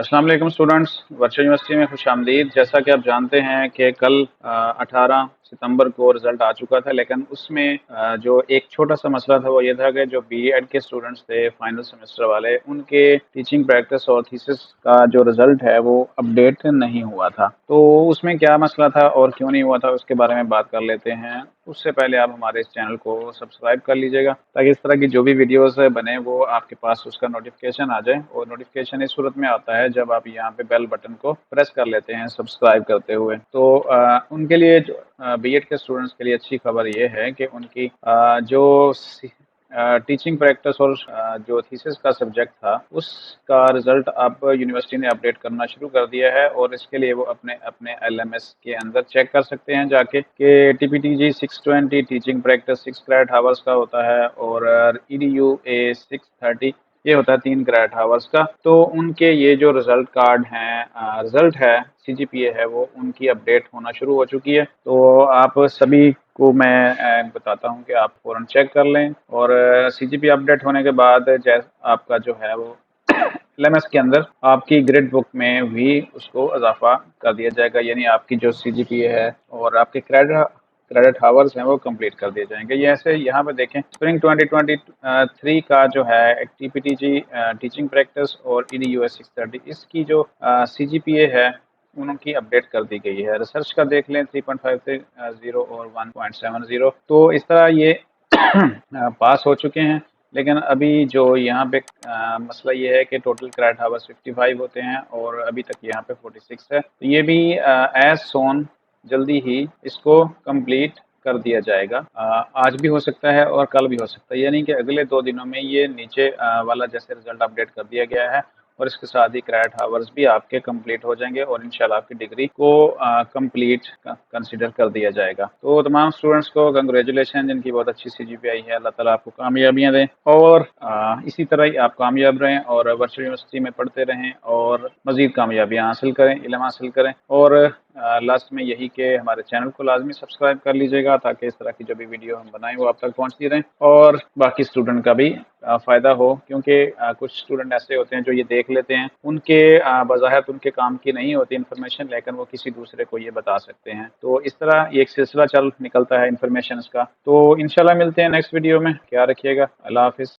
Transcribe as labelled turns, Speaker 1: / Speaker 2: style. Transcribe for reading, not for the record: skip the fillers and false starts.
Speaker 1: अस्सलाम वालेकुम students, virtual university में खुश आमदीद। जैसा कि आप जानते हैं कि कल 18 सितंबर को रिजल्ट आ चुका था, लेकिन उसमें जो एक छोटा सा मसला था वो ये था कि जो बीएड के स्टूडेंट्स थे फाइनल सेमेस्टर वाले, उनके टीचिंग प्रैक्टिस और थीसिस का जो रिजल्ट है वो अपडेट नहीं हुआ था। तो उसमें क्या मसला था और क्यों नहीं हुआ था उसके बारे में बात कर लेते हैं। उससे पहले आप हमारे इस चैनल को सब्सक्राइब कर लीजिएगा ताकि इस तरह की जो भी वीडियोस बने वो आपके पास उसका नोटिफिकेशन आ जाए। और नोटिफिकेशन इस सूरत में आता है जब आप यहाँ पे बेल बटन को प्रेस कर लेते हैं सब्सक्राइब करते हुए। तो उनके लिए जो बीएड के स्टूडेंट्स के लिए अच्छी खबर ये है कि उनकी जो टीचिंग प्रैक्टिस और जो थीसिस का सब्जेक्ट था उसका रिजल्ट अब यूनिवर्सिटी ने अपडेट करना शुरू कर दिया है। और इसके लिए वो अपने अपने एलएमएस के अंदर चेक कर सकते हैं जाके कि टीपीटीजी 620 टीचिंग प्रैक्टिस 6 क्रेडिट हावर्स का होता है और ईडीयू ए 630 ये होता है 3 क्रेडिट हावर्स का। तो उनके ये जो रिजल्ट कार्ड हैं, रिजल्ट है, सीजीपीए है, वो उनकी अपडेट होना शुरू हो चुकी है। तो आप सभी को मैं बताता हूं कि आप फौरन चेक कर लें और सीजीपीए अपडेट होने के बाद जैसे आपका जो है वो एलएमएस के अंदर आपकी ग्रेड बुक में भी उसको इजाफा कर दिया जाएगा, यानी आपकी जो सीजीपीए है और आपके क्रेडिट हावर्स हैं वो कंप्लीट कर दिए जाएंगे। ये ऐसे यहाँ पे देखें, स्प्रिंग 2023 का जो है टीपीटीजी टीचिंग प्रैक्टिस और ईडीयूएस 630 इसकी जो सीजीपीए है उनकी अपडेट कर दी गई है। रिसर्च का देख लें 3.50 और 1.70। तो इस तरह ये पास हो चुके हैं। लेकिन अभी जो यहाँ पे मसला ये है कि टोटल क्रेडिट हावर्स 55 होते हैं और अभी तक यहाँ पे 46 है। तो ये भी एज सोन जल्दी ही इसको कंप्लीट कर दिया जाएगा। आज भी हो सकता है और कल भी हो सकता है, यानी कि अगले 2 दिनों में ये नीचे वाला जैसे रिजल्ट अपडेट कर दिया गया है और इसके साथ ही क्रेडिट हावर्स भी आपके कंप्लीट हो जाएंगे और इंशाल्लाह आपकी डिग्री को कंप्लीट कंसीडर कर दिया जाएगा। तो तमाम स्टूडेंट्स को कंग्रेचुलेशन जिनकी बहुत अच्छी सीजीपीआई है। अल्लाह ताला आपको कामयाबियां दें और इसी तरह ही आप कामयाब रहें और वर्चुअल यूनिवर्सिटी में पढ़ते रहें और मज़ीद कामयाबियां हासिल करें, इल्म हासिल करें। और लास्ट में यही कि हमारे चैनल को लाजमी सब्सक्राइब कर लीजिएगा ताकि इस तरह की जो भी वीडियो हम बनाएं वो आप तक पहुंचती रहें और बाकी स्टूडेंट का भी फ़ायदा हो। क्योंकि कुछ स्टूडेंट ऐसे होते हैं जो ये देख लेते हैं, उनके बज़ाहिर उनके काम की नहीं होती इन्फॉर्मेशन, लेकिन वो किसी दूसरे को ये बता सकते हैं। तो इस तरह एक सिलसिला चल निकलता है इन्फॉर्मेशन का। तो इंशाल्लाह मिलते हैं नेक्स्ट वीडियो में। ख्याल रखिएगा। अल्लाह हाफिज़।